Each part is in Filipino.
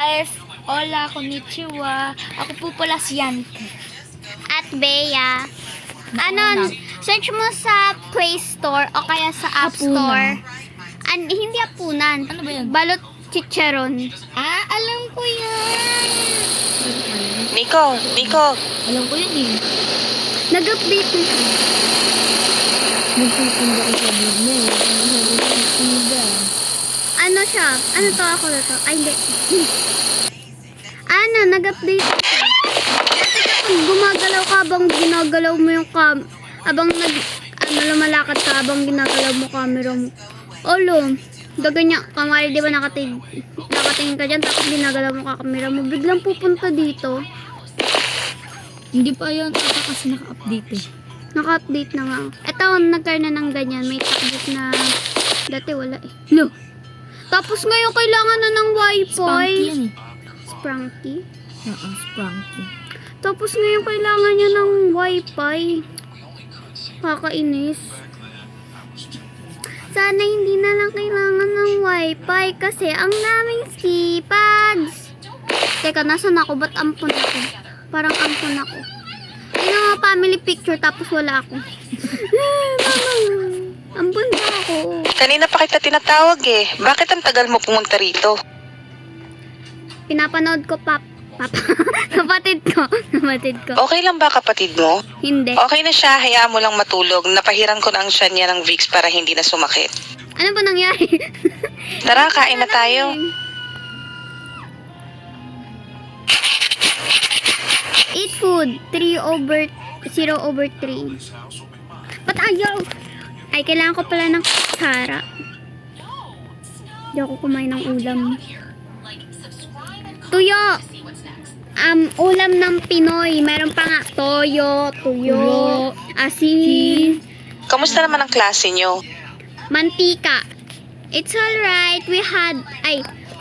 Guys, hola, konnichiwa. Ako po pala si Yanti. At Bea. Nauna. Search mo sa Play Store o kaya sa App Apunan. Store. Hindi apunan. Ano ba yun? Balot chicharon. Alam ko yan. Nico, Alam ko yun eh. Nag-update na siya. Nagtitinda ko sa vlog mo eh. Ano siya? Ano to ako na to? Ay, hindi. Nag-update na siya. Dati kapag gumagalaw ka habang ginagalaw mo yung lumalakad ka habang ginagalaw mo camera mo. Olo, ganyan, kamari di ba nakatingin ka dyan tapos ginagalaw mo ka camera mo. Biglang pupunta dito. Hindi pa yun ata kasi naka-update eh. Naka-update na nga. Ito, nagkaroon na ng ganyan. May takbit na dati wala eh. No. Tapos ngayon kailangan na ng wifi. Spunky yan eh. Spranky. Oo, Spunky. Tapos ngayon kailangan niya ng wifi. Kakainis. Sana hindi na lang kailangan ng wifi kasi ang daming keypads. Teka, nasan ako? Ba't ampun ako? Parang ampun ako. Yun ang family picture tapos wala ako. Mama, ampun ba ako? kanina pa kita tinatawag eh. Bakit ang tagal mo pumunta rito? Pinapanood ko papa. Kapatid ko. Okay lang ba kapatid mo? Hindi. Okay na siya, hayaan mo lang matulog. Napahiran ko na ang siya niya ng Vicks para hindi na sumakit. Ano ba nangyari? Tara, kain na tayo. Eat food. 0/3. Ba't ayaw? Ay, kailangan ko pala ng kutsara. Hindi ako kumain ng ulam. Tuyo! Ulam ng Pinoy. Meron pa nga tuyo, asin, Kamusta naman ang klase niyo? mantika. It's alright.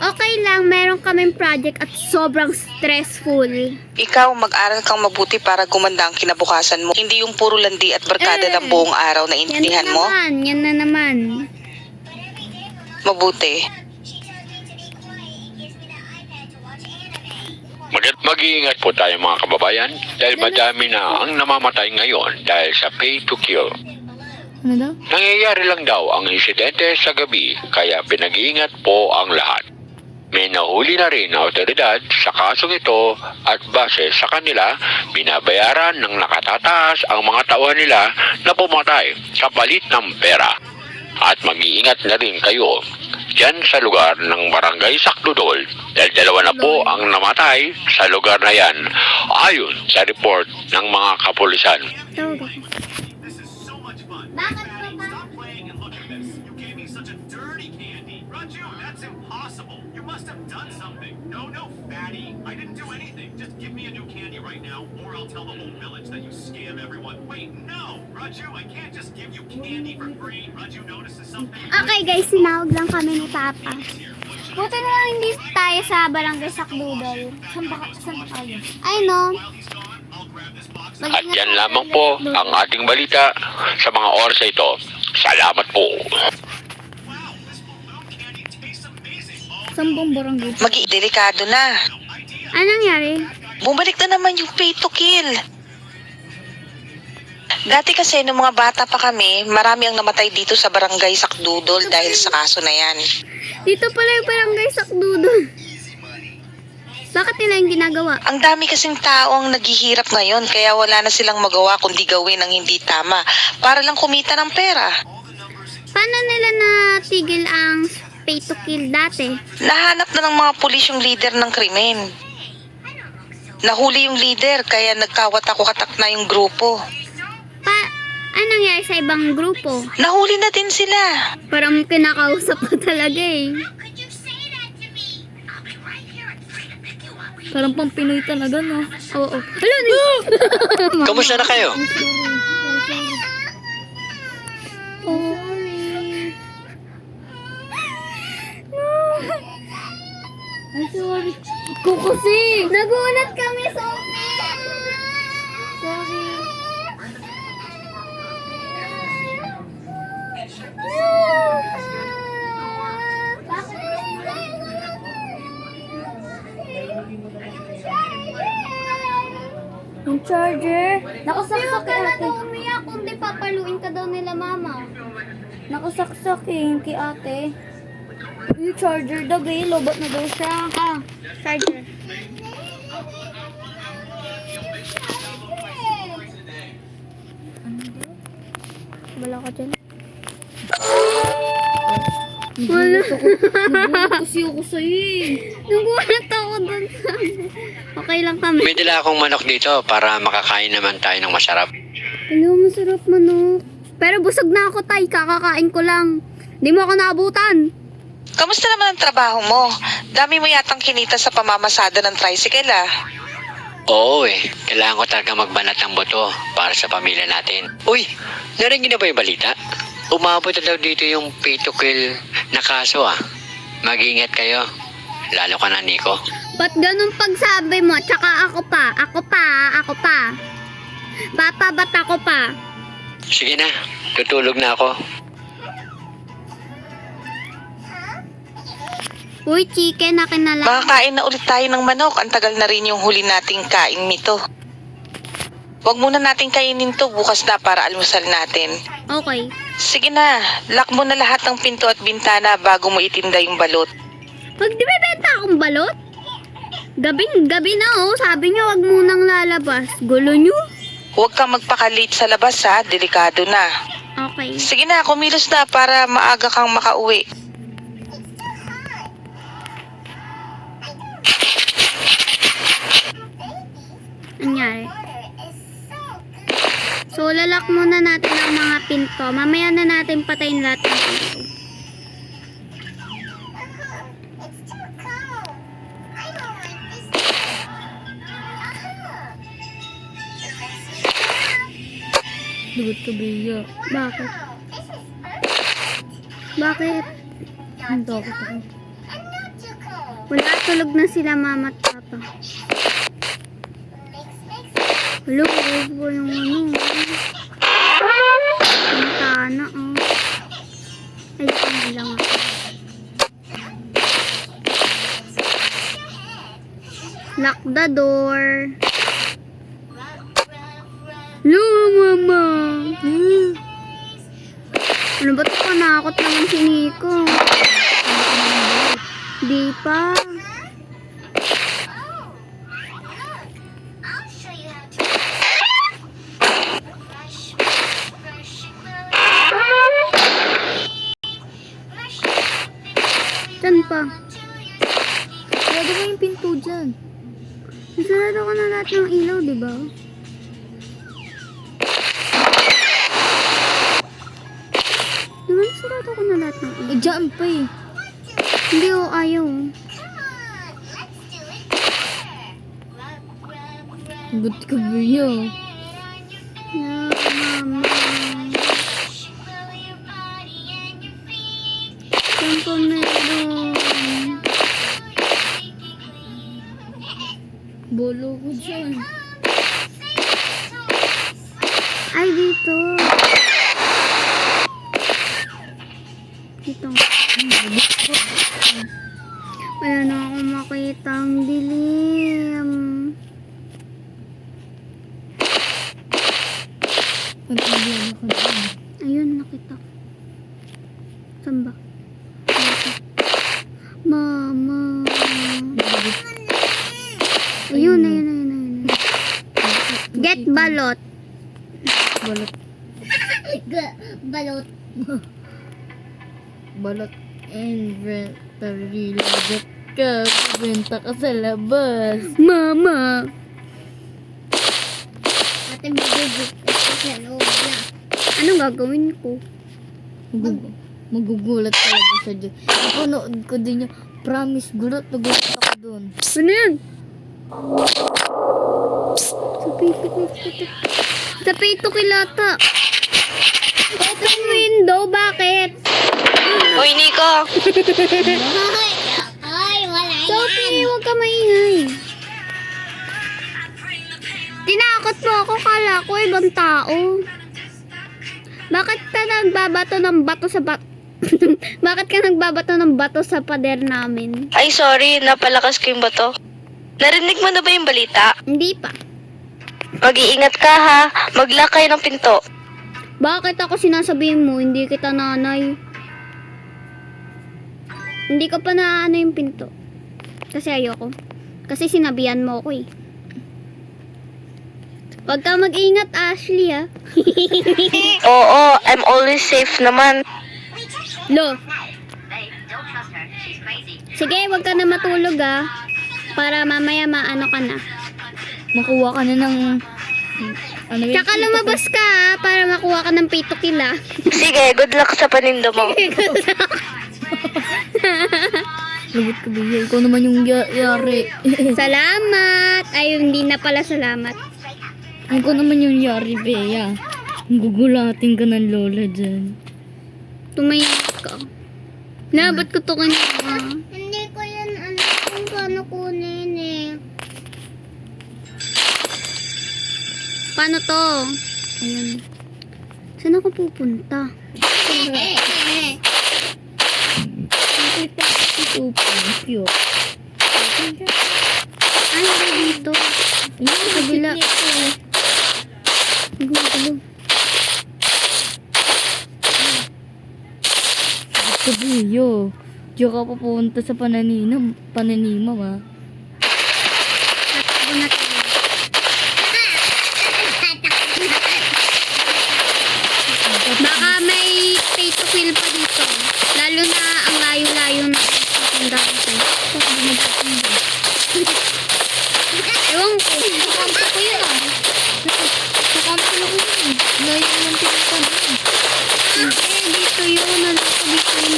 Okay lang. Meron kaming project at sobrang stressful. Ikaw, mag-aral kang mabuti para gumanda ang kinabukasan mo. Hindi yung puro landi at barkada lang buong araw na intindihan mo. Yan na naman. Mabuti. Mag-iingat po tayo mga kababayan dahil madami na ang namamatay ngayon dahil sa pay to kill. Ano daw? Nangyayari lang daw ang insidente sa gabi kaya pinag-iingat po ang lahat. May nahuli na rin na otoridad sa kasong ito at base sa kanila, binabayaran ng nakatataas ang mga tauhan nila na pumatay kapalit ng pera. At mag-iingat na rin kayo dyan sa lugar ng Barangay Sakdudol dahil 2 na po ang namatay sa lugar na yan ayon sa report ng mga kapulisan. Tawag ako. Bakit Stop playing and look at this. You gave me such a dirty candy. Raju, that's impossible. You must have done something. No, fatty. I didn't do anything. Just give me a new candy right now, or I'll tell the whole village that you scam everyone. Wait, no! Raju, I can't just give you candy for free. Raju notices something. Okay guys, sinawag lang kami ni Papa. Buti na lang hindi tayo sa Barangay Sakdudol. Saan ba tayo? Ay no. At yan lamang po ang ating balita sa mga oras na ito. Salamat po. Wow, this balloon candy tastes amazing. Oh, Saan bang barangay? Delikado na. Anong nangyari? Bumalik na naman yung pay to kill. Dati kasi nung mga bata pa kami, marami ang namatay dito sa Barangay Sakdudol dahil sa kaso na yan. Dito pala yung Barangay Sakdudol. Bakit nila yung ginagawa? Ang dami kasing tao ang naghihirap ngayon kaya wala na silang magawa kundi gawin ang hindi tama para lang kumita ng pera. Paano nila natigil ang pay to kill dati? Nahanap na ng mga pulis yung leader ng krimen. Nahuli yung leader kaya nagkawatak-watak na yung grupo. Ano nangyari sa ibang grupo? Nahuli na din sila. Parang kinakausap ko talaga eh. Parang pang Pinoy talaga, no? Oo. Hello, Kamusta na kayo? Ay, sorry. Ko kasi! Nagulat kami sa Sorry. Yung charger. Nakasaksak ka na daw umiyak, kundi papaluin ka daw nila mama. Nakasaksak kay ate. Yung charger daw, gay. Lobot na daw siya. Ah, charger. Wala ka dyan. Wala. Nagulat kasi ako sa'yo eh. Nagulat ako dun sa... Okay lang kami. May dala akong manok dito para makakain naman tayo ng masarap. Hello, masarap manok. Pero busog na ako, tay. Kakakain ko lang. Di mo ako naabutan. Kamusta naman ang trabaho mo? Dami mo yatang kinita sa pamamasada ng tricycle ah. Oo eh, kailangan ko talaga magbanat ng boto para sa pamilya natin. Uy, narinig na ba yung balita? Umabot na daw dito yung pay to kill na kaso ah. Mag-ingat kayo, lalo ka na Nico. Ba't ganun pagsabi mo? Tsaka ako pa. Papa, ba't ako pa? Sige na, tutulog na ako. Uy, chicken, akin na lang. Makakain na ulit tayo ng manok. Ang tagal na rin yung huli nating kain nito. Huwag muna nating kainin to bukas na para almusal natin. Okay. Sige na, lock mo na lahat ng pinto at bintana bago mo itinda yung balot. Pag di ba benta akong balot? Gabi na oh. Sabi niyo wag munang lalabas. Gulo niyo? Huwag kang magpaka-late sa labas ha, delikado na. Okay. Sige na, kumilos na para maaga kang makauwi. Anyari? So, lalak muna natin ang mga pinto. Mamaya na natin patayin lahat ng pinto. Lagot ka, Bea. Bakit? Bakit? Ang takot ako. Wala, tulog na sila mama at papa. Hello, guys po yung ano. Pintana, oh. Ay, hindi lang ako. Lock the door. Hello, mama. Ano ba ito? Panakot naman si Nico. Di pa. Saan pa? Pwede ba yung pinto dyan? Nasarado ka na lahat ng ilaw, di ba? Diba nasarado ko na lahat ng ilaw? Eh, dyan pa eh. Hindi o, ayaw. Lagot ka, Bea. Yeah, mama. Saan pa meron? Bolo ko dyan. Ay, dito. Dito. Wala na akong makita ang dilim. Pag-ibig ako dyan. Ayun, nakita ko. Saan ba? Mama. Ayun. Get balot. Balot. Balot. Balot. Inventory. Lagot ka. Benta ka sa labas. Mama. Ate, magugugit ko sa loob na. Anong gagawin ko? Magugulat talaga siya dyan. Napanood ko din yung promise. Gulat na gulat ako dun. Ano yan? Sa pito kilata. Ito yung window, bakit? Hoy Nico! Sophie, huwag ka maingay. Tinakot mo ako, kala ko ibang tao. Bakit ka nagbabato ng bato sa Bakit ka nagbabato ng bato sa pader namin? Ay sorry, napalakas ko yung bato. Narinig mo na ba yung balita? Hindi pa. Mag-iingat ka ha. Mag-lock kayo ng pinto. Bakit ako sinasabihin mo, hindi kita nanay? Hindi ko pa naano yung pinto. Kasi ayoko. Kasi sinabihan mo ako eh. Huwag ka mag-ingat, Ashley, ha? Oo, I'm always safe naman. Lo. Sige, huwag ka na matulog, ha? Para mamaya maano ka na. Makuha ka na ng... Ano yun? Tsaka lumabas ka, ha? Para makuha ka ng pito kila. Sige, good luck sa panindo mo. Lagot ka, Bea. Ikaw naman yung yari. Salamat! Ay, hindi na pala salamat. Ikaw naman yung yari, Bea. Gugulatin ka ng lola dyan. Tumahimik ka. Na, ba't ko to kanina? Hindi ko yan alam kung paano kunin eh. Paano to? Ayun. Saan ako pupunta? Super cute. Ay, hindi dito. Kabila. Gulo. Sabiyo. Diyo ka pupunta sa pananimam, ha? Tatakbo na tayo. Baka may pay to kill pa dito. Lalo na ang layo-layo na papundahan ko. Ewan ko. Nakampi ko yun, ah. Nakampi ko yun. Layo ng pinta mo. Dito yun. Nandito dito yun.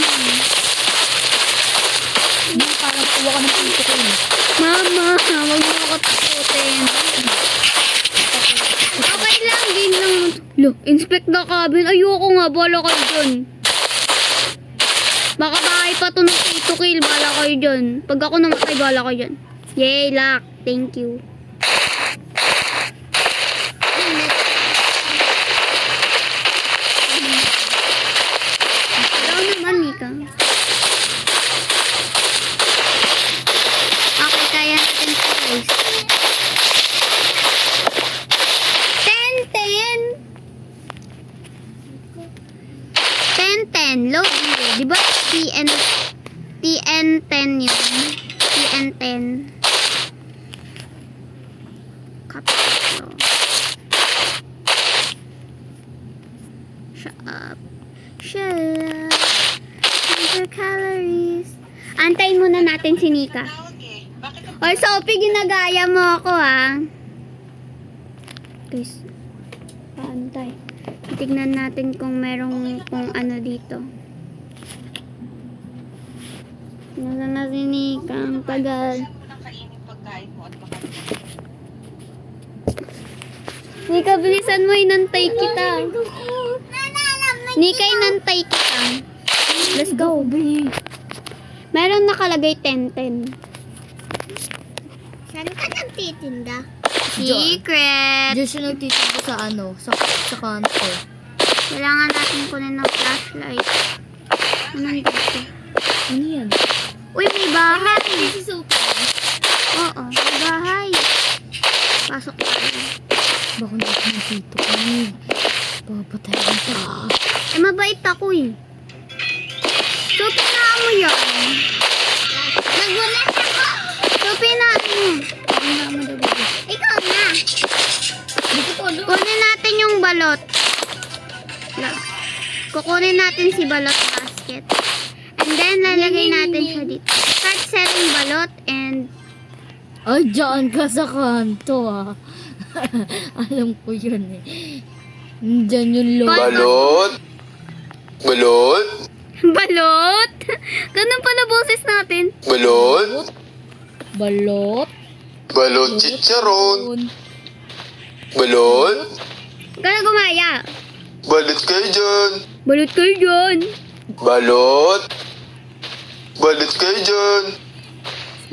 Hindi, parang kuha ka ng pinto ko, eh. Mama, wag mo ako takutin. Okay lang, game lang. Lo, inspect the cabin. Ayoko nga, bala kayo dyan. Baka bahay pa to ng pay to kill. Bala kayo dyan. Pag ako namatay, bala kayo dyan. Yay, lock. Thank you. Ikaw naman, Mika. Okay, kaya natin ito, guys. 10-10. Load video. Diba TN10 yun? TN10. Copy ito. Shut up. Shut up. Your calories. Antayin muna natin si Nika. Oy, Sophie, ginagaya mo ako, ha? Guys, paano tayo? Tignan natin kung merong kung ano dito. Nasa na si Nika, ang tagal. Nika, bilisan mo, inantay kita. Nika, inantay kita. Let's go. Meron nakalagay 10-10. Saan ka nagtitinda? Secret! Diyan siya nagtitinda sa ano, sa kanto. Kailangan natin kunin ng flashlight. Anong dito? Ano yan? Uy, may bahay! Si Sophie. Oo, may bahay. Pasok tayo. Baka natin nandito kami. Papatayin ka. Eh, mabait ako eh. So, pinaan mo yan. Nagulat ako! So, pinaan mo. Ikaw na. Kunin natin yung balot. Kukunin natin si balot basket. And then, lalagay natin siya dito. Start selling balot and... Ay, dyan ka sa kanto, ah. Alam ko yun, eh. Diyan yung logo. Balot? Balot? Balot? Ganun pala boses natin. Balot? Balot. Balot chicharon? Balot? Kaya gumaya. Balot kayo dyan? Balot kayo dyan. Balot? Balot kayo dyan?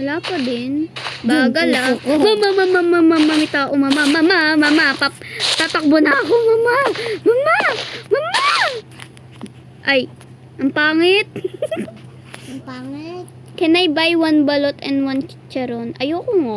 Wala pa din. Bagal ah. puso ko. Mama, may tao. Mama, tatakbo na ako, mama. Ay, ang pangit. Ang pangit. Can I buy one balot and one chicharon? Ayoko mo.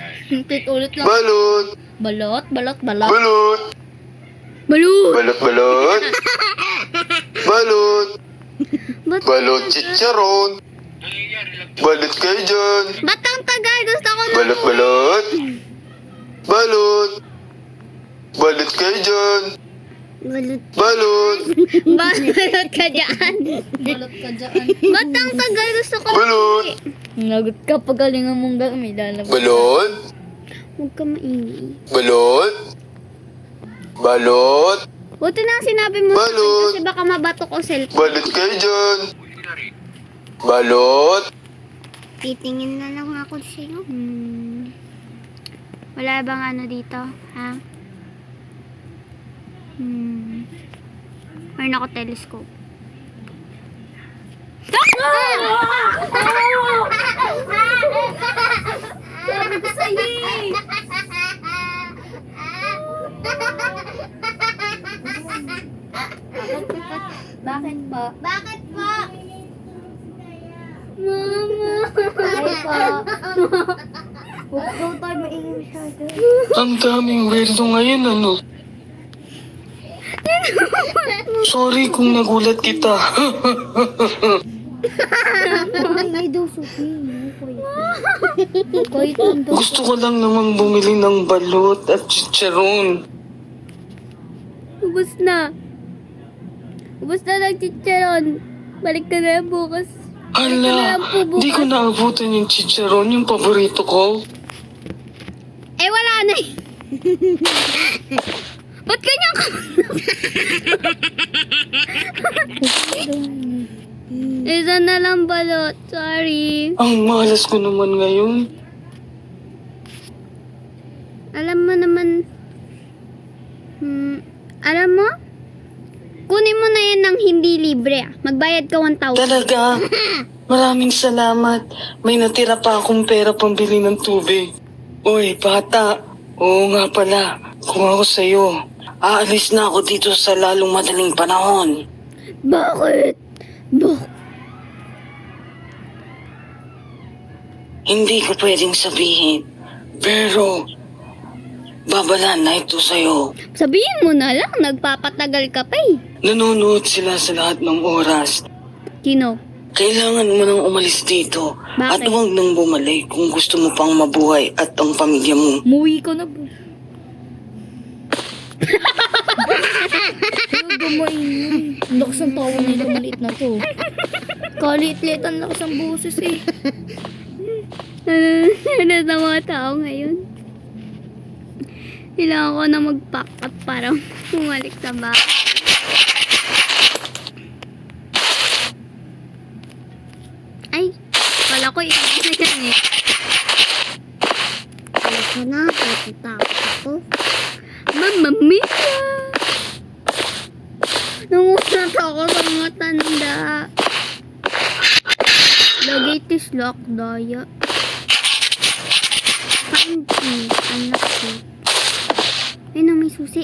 Ulit lang. Balot. Balot, balot, balot. Balot. Balot! Balot, balot. Balot. Ba't, Balot chicharon. Balot kayo dyan. ba't ang tagal? Gusto ko na. Balot, balot. Balot. Balot kayo dyan. Balot. Balot. Balot ka dyan. Balot ka dyan. Ba't ang tagal? Gusto ko na. Balot. Nagot ka, pagalingan mong may lalabas. Balot. Huwag ka maingay. Balot. Balot. Buti na sinabi mo sa akin Balot. kasi baka mabato ko cellphone. Balot kayo dyan. Balot. Titingin na lang ako sa'yo. Wala bang ano dito? Ha? Mayroon ako telescope. Sabi ko sa'yo Bakit ba? Bakit po? Mama! Ay pa. Huwag daw tayo maingay masyado. Ang daming weirdo ngayon, ano? Sorry kung nagulat kita. Maingay daw, Sophie. Kahit lang daw. Gusto ko lang naman bumili ng balot at chicharon. Ubus na. Ubus na lang chicharon. Balik ka na lang bukas. Hala, di ko naabutan yung chicharon, yung paborito ko. Eh, wala na eh. Ba't ganyan ka? Isa na lang balot. Sorry. Ang malas ko naman ngayon. Alam mo naman. Alam mo? Kunin mo na yan ng hindi libre. Magbayad ka 1,000. Talaga? Maraming salamat. May natira pa akong pera pambili ng tubig. Uy, bata. Oo nga pala. Kung ako sa'yo, aalis na ako dito sa lalong madaling panahon. Bakit? Hindi ko pwedeng sabihin. Pero, babalan na ito sa'yo. Sabihin mo na lang. Nagpapatagal ka pa eh. Nanonood sila sa lahat ng oras. Kino? Kailangan mo nang umalis dito. At Bakit? huwag nang bumalik kung gusto mo pang mabuhay at ang pamilya mo. Muwi ko na po. Huwag gumaingay. Ang lakas ng tawa na yung maliit na to. Kalit-lit ang lakas ng boses eh. Ano sa mga tao ngayon? Kailangan ko na mag-pack up para bumalik sa bahay. Ay, kala ko itigil na yan eh. Alam ko na, natatakot ako. Mamma mia! Nangulat ako sa mga tanda. The gate is locked, daya. Find me, anak ko. Ay na, may susi.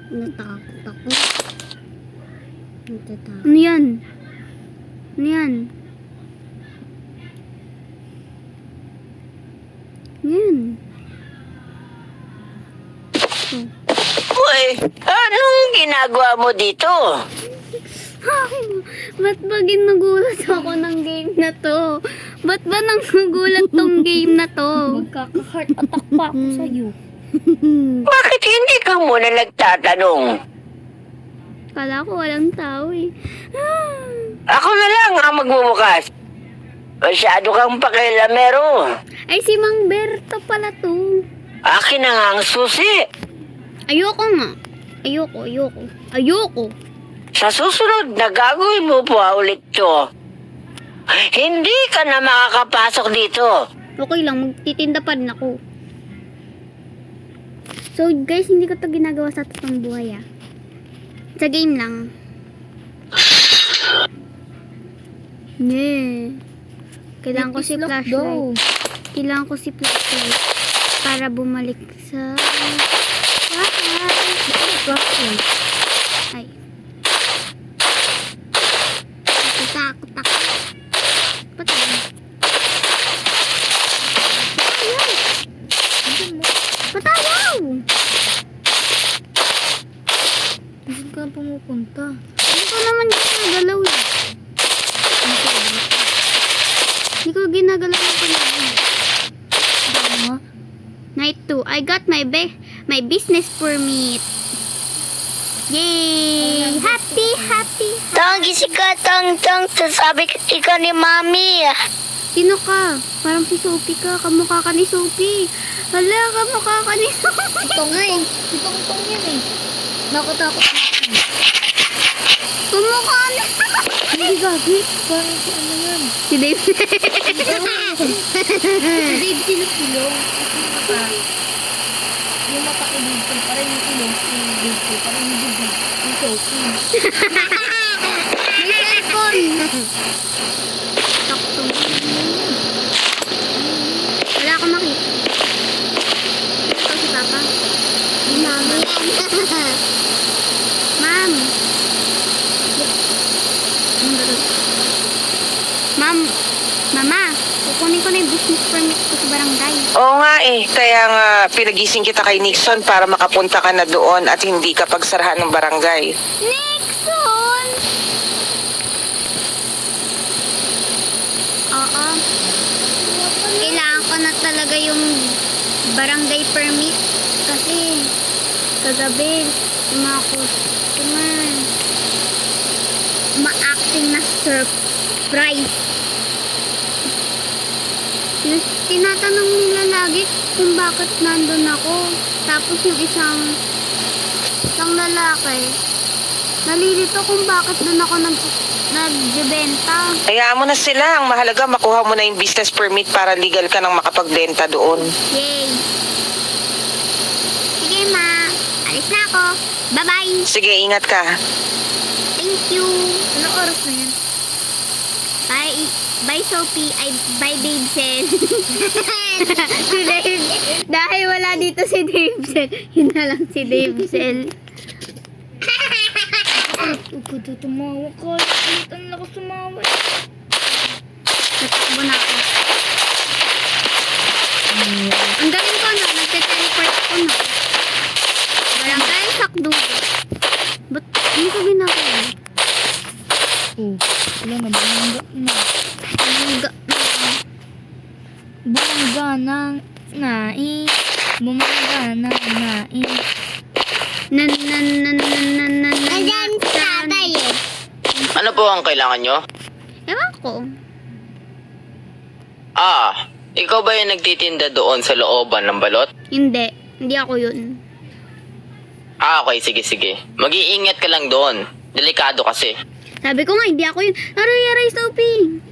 Natakot ako. Natatakot. Ano yan? Ano yan? Yan. Uy, anong ginagawa mo dito? Ba't ba ginugulat ako ng game na to? Ba't ba nagugulat tong game na to? Magkaka-heart attack pa ako sa'yo. Bakit hindi ka muna nagtatanong? Kala ko walang tao eh. Ako na lang ang magbubukas. Masyado kang pakialamero. Ay, si Mang Berto pala to. Akin na nga ang susi. Ayoko nga. Ayoko. Sa susunod na gagawin mo pa ulit to. Hindi ka na makakapasok dito. Okay lang, magtitinda pa rin ako. So guys, hindi ko to ginagawa sa totoong buhay ah. Sa game lang. Yeah. Kailangan ko si flashlight. Kailangan ko si flashlight para bumalik sa bahay. Ay. Natatakot ako. Patay. pupunta? Hindi ko naman ginagalaw eh. Hindi ko ginagalaw yung pala. Ano? Night 2. I got my business permit. Yay! Happy, happy. Tang, gising ka, tang. Sasabi ka ni Mami. Sino ka? Parang si Sophie ka. Kamukha ka ni Sophie. Hala, kamukha ka ni Sophie. Ito nga eh. Si Tongtong yan eh. Nakutakot. Kamukha na. Hindi gagi. Parang si ano yan. Si Dave. Si Dave silog-silog. Kasi yung mata ko dito. Parang yung ilong si Dave. Parang yung bibig. Yung Sophie. May cellphone. Sakto. Wala akong makita. Ito si Papa. Mami. Ma'am. Ma'am. Mama. Kukunin ko na yung business permit ko sa barangay. Oo nga eh, kaya nga pinagising kita kay Nixon para makapunta ka na doon at hindi ka pagsarahan ng barangay. Nixon! Oo. Kailangan ko na talaga yung barangay permit kasi kagabi yung mga customer ma-acting na surprise. Tinatanong nila lagi kung bakit nandun ako. Tapos yung isang lalaki nalilito kung bakit doon ako nagbebenta. Hayaan mo na sila, ang mahalaga makuha mo na yung business permit para legal ka nang makapagbenta doon. Yay! Sige ma, alis na ako. Bye-bye! Sige, ingat ka. Thank you! Anong oras na yan? Bye Sophie, bye Davesel. Si Dave, dahil wala dito si Davesel, yun na lang si Davesel. Huwag ka daw tumawa ka. Ang lakas tumawa. Natakbo na ako. Ang galing ko na, nagte-teleport ako na. Barangay Sakdugo. Ba't hindi ko ginagawa? Oh, wala na. Bumangga na. Bumangga ng nai. Bumangga ng nai. Nandiyan si tatay eh. Ano po ang kailangan nyo? Ewan ko. Ikaw ba yung nagtitinda doon sa looban ng balot? Hindi ako yun. Okay, sige. Mag-iingat ka lang doon. Delikado kasi. Sabi ko nga, hindi ako yun. Aray, Sophie.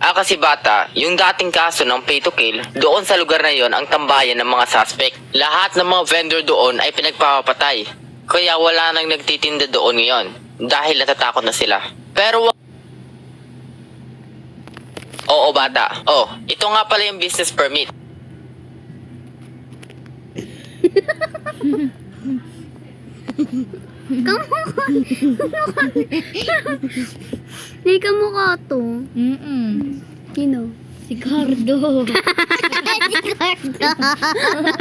Kasi bata, yung dating kaso ng pay to kill, doon sa lugar na yon ang tambayan ng mga suspect. Lahat ng mga vendor doon ay pinagpapatay. Kaya wala nang nagtitinda doon ngayon dahil natatakot na sila. Pero Oo, bata. Ito nga pala yung business permit. Hindi ka mukha to. Sino? Si Cardo.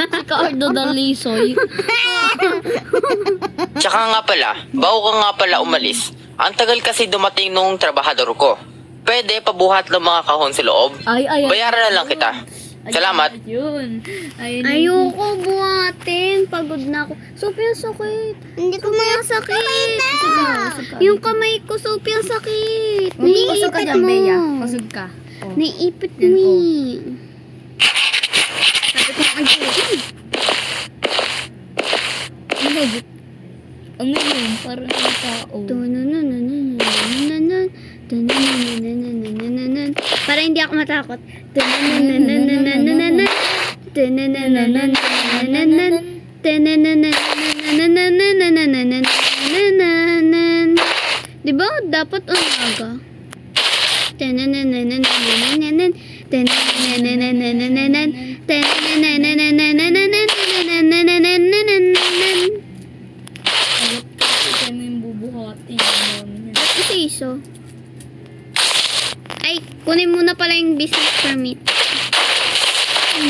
Si Cardo Dalisoy. Tsaka nga pala, bago ka nga pala umalis, ang tagal kasi dumating nung trabahador ko. Pwede pabuhat ng mga kahon sa loob. Ay. Bayaran na lang kita. Salamat. Ayun. Ayoko buhatin. Pagod na ako. Sophie, ang sakit. Hindi ko Ang sakit. Yung kamay ko, Sophie, ang sakit. Kusog ka dyan, Bea. Kusog ka. Oh. Naiipit Yan, ni. oh. Sabi ko, ay, Ano yun? Parang ang tao. Para hindi ako matakot. Diba? Dapat umaga. Kaya mo yung bubuhati. Iso. Ay, kunin muna pala yung business permit.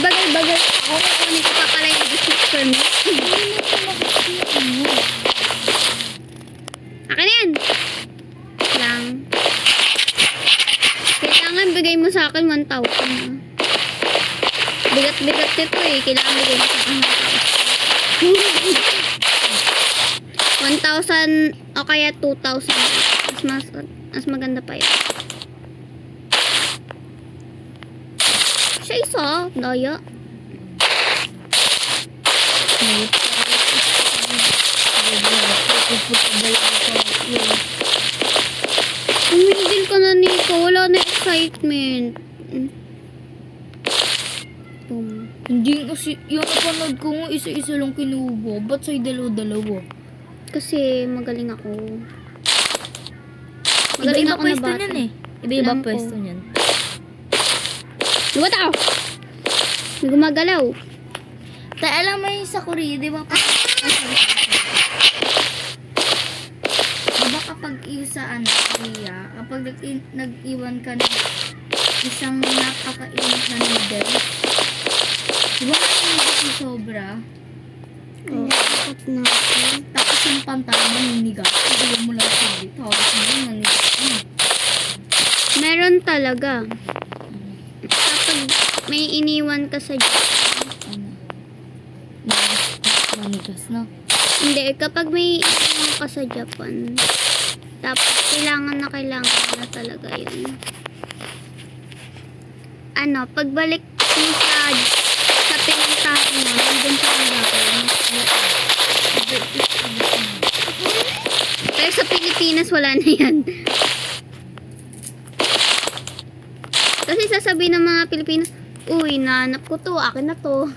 Bagal. Ako kunin ko pa pala yung business permit. Akin yan! Lang. Kailangan bigay mo sa akin 1,000. Bigat-bigat nito eh. Kailangan bigay mo sa akin 1,000 o kaya 2,000. Mas maganda pa yun. Siya isa. Daya. Tumigil ka na, Nico. Wala na excitement. Boom. Hindi kasi, yung napanood ko nga isa-isa lang kinuha. Ba't sa'yo dalawa-dalawa? Kasi magaling ako. Iba-iba ako na pwesto bata. niyan eh. Iba-iba Alam ko. pwesto niyan. Lubat ako! May gumagalaw. Ta, alam mo yung sa Korea, di ba? Diba kapag isa Korea, kapag nag-iwan ka ng isang napakainit na noodles, diba kasi sobra? Oh. Na. Tapos yung pantay maninigas. Iwan mo lang sa dito. Tapos mo maninigas. Meron talaga. Kapag may iniwan ka sa Manigas na. Hindi, kapag may iniwan ka sa Japan, tapos kailangan na talaga yun. Ano, pagbalik mo sa pinuntahan mo, nandun pa ang Japan. Pero sa Pilipinas, wala na yan. Kasi sasabihin ng mga Pilipinas, uy, nahanap ko to, akin na to.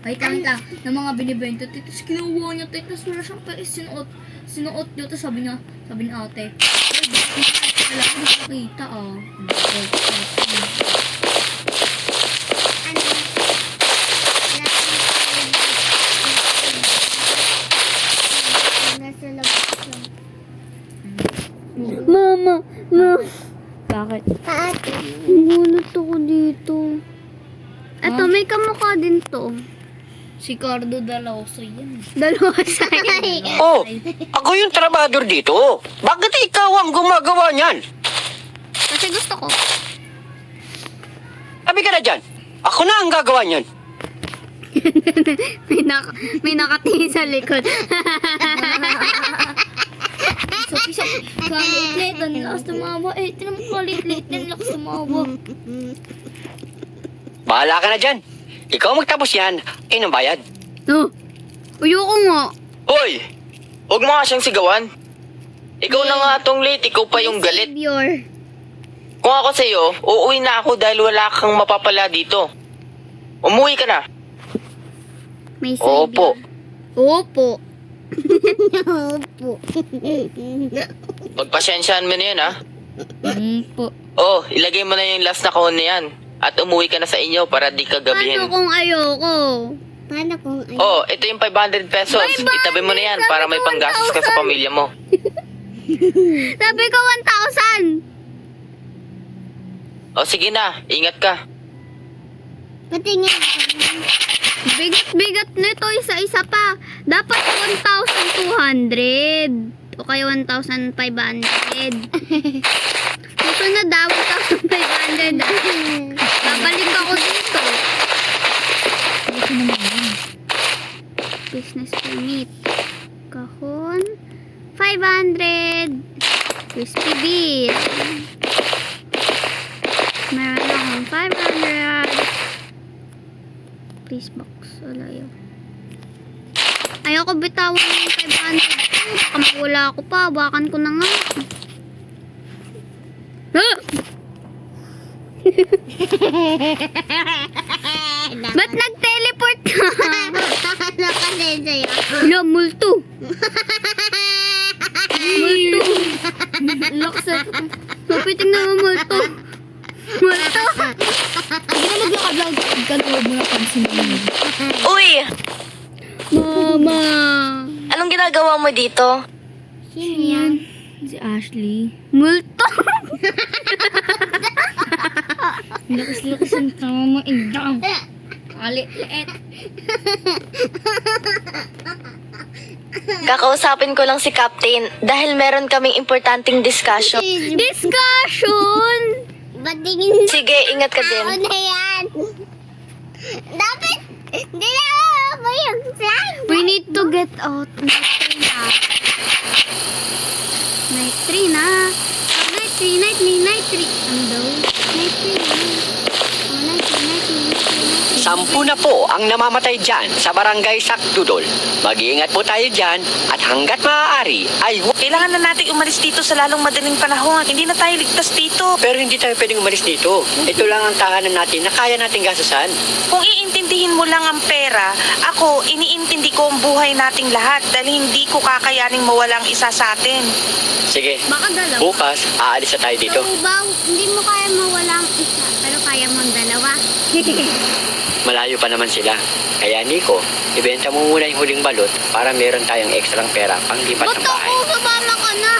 Wait lang. Ng mga binibento. Tapos kinuha niya. Tapos wala siyang sinuot niyo. Tapos sabi ni ate, ay, wala ko nakakita ah. Nasa labas lang. Mama, Bakit? Ate. Ngunot ako dito. Eto, may kamukha din to. Si Cardo Daloso yan. Dalawa sa'yo. Oh, ako yung trabador dito. Bakit ikaw ang gumagawa niyan? Kasi gusto ko. Sabi ka na dyan. Ako na ang gagawa niyan. may nakatingin sa likod. So, kalit-lit. Ang lakas tumawa. Eh, tinan mo kalit-lit. Ang lakas tumawa. Bahala ka na dyan. Ikaw magtapos yan, ng bayad. No. Ayoko nga. Hoy! Huwag mo nga siyang sigawan. Ikaw na nga tong late, ikaw pa yung galit. Savior. Kung ako sa'yo, uuwi na ako dahil wala kang mapapala dito. Umuwi ka na. May savior. Opo. Opo. Opo. Pagpasensyaan mo na yan, ha? Po. Oh, ilagay mo na yung last na kahon na yan. At umuwi ka na sa inyo para di ka Paano gabihin. kung ayoko? Paano kung ay... Oh, ito yung 500 pesos. Itabi mo na yan para may panggastos ka sa pamilya mo. Sabi ko 1,000. O sige na, ingat ka. Patingin ako. Bigat nito, isa-isa pa. Dapat 1,200. O kaya 1,500. Ito na daw, 1,500. Babalik ako dito. Business permit. Kahon. 500. Crispy beer. Meron akong 500. Please box. Wala yun. Ayoko bitawan ng 500. Baka mawala ako pa. Bakan ko na nga. Ba't nag-teleport ka? Ano kasi sa'yo? Wala, multo. Multo. vlog ka na, huwag mo na pansin mo. Uy! Mama. Anong ginagawa mo dito? Sino yan? Si Ashley. Multo. Lakas-lakas ang tama mo, indang. Kalit-liit. Kakausapin ko lang si Captain dahil meron kaming importanteng discussion. Discussion. Batingin Sige, ingat ka ako din. na yan. Dapat, hindi na ako yung slime. We need to get out. Night 3 na. Oh, night 3, night 3, night 3. Ano daw? Night 3 na. Oh, night 3, night 3, night 3, night 3. 10 na po ang namamatay dyan sa barangay Sakdudol. Mag-iingat po tayo dyan at hanggat maaari ay Kailangan na nating umalis dito sa lalong madaling panahon. Hindi na tayo ligtas dito. Pero hindi tayo pwedeng umalis dito. Ito lang ang tahanan natin na kaya nating gastusan. Kung iintindihin mo lang ang pera, ako, iniintindi ko ang buhay nating lahat dahil hindi ko kakayaning mawalang isa sa atin. Sige, Baka dalawa. bukas aalis na tayo dito. So, ba, hindi mo kaya mawala ang isa, pero kaya mo ang dalawa. Malayo pa naman sila. Kaya Nico, ibenta mo muna yung huling balot para meron tayong ekstrang pera pang lipat Ba't ng bahay. ako? Sumama ka na.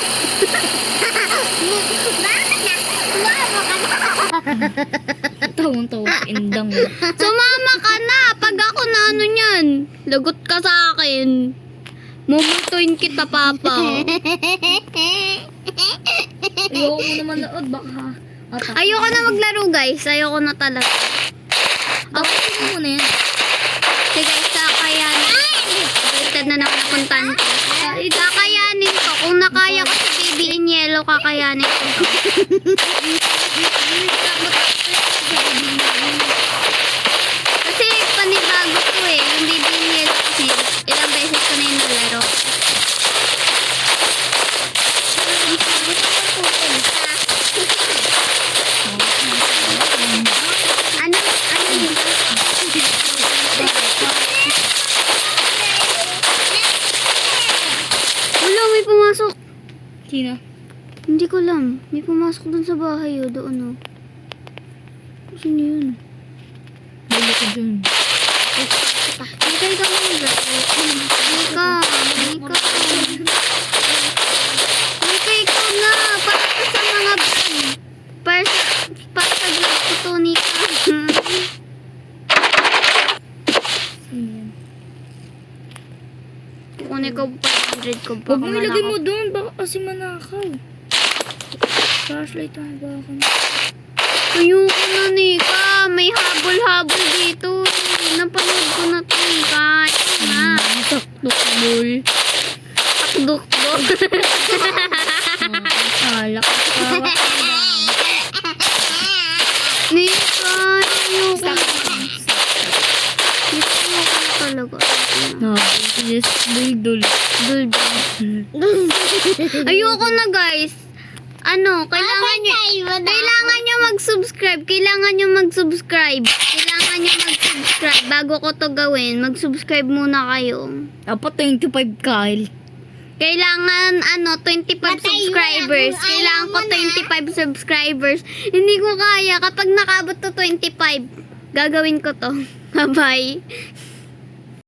Tawang-tawa, indang. Sumama ka na. Pag ako na ano niyan, lagot ka sa akin. Mumutuin kita, Papa. Ayoko mo naman nood, baka. Ata. Ayoko na maglaro, guys. Ayoko na talaga. Bakit mo muna yan? Sige, guys, kakayanin. Baliktad na naman ang puntahan ko. Kakayanin ko. Kung nakaya ko si Baby in Yellow, kakayanin ko. Kasi panibago ko eh. Yung Baby in Yellow kasi ilang beses ko na yung nalaro. Ano yun? Wala, may pumasok. Sino? Hindi ko alam. May pumasok dun sa bahay, oh. Doon, oh. Sino yun? Balik ko dyan. Ika, ikaw mo yung gato. Ika, Ika. Ika, ikaw na. Para ka sa mga brand. Para sa vlog ko to, Nika. Sino yan? Kung ikaw 500 ko pa. Huwag mo ilagay mo doon, baka kasi manakaw. Flashlight ang baka. Ayoko na, Nika. May habol-habol dito. Napanood ko na to, Nika. Ayun na. Sakdok-bol. Takdok-dok. Alak ka. Nika, ayoko na. Nika, ayoko na talaga. Yes, dul-dul. Ayoko na, guys. Ano, kailangan nyo mag-subscribe. Kailangan nyo mag-subscribe bago ko to gawin. Mag-subscribe muna kayo. Dapat 25 Kyle. Kailangan 25 subscribers. Kailangan ko 25 subscribers. Hindi ko kaya kapag nakabot to 25. Gagawin ko to. Bye-bye.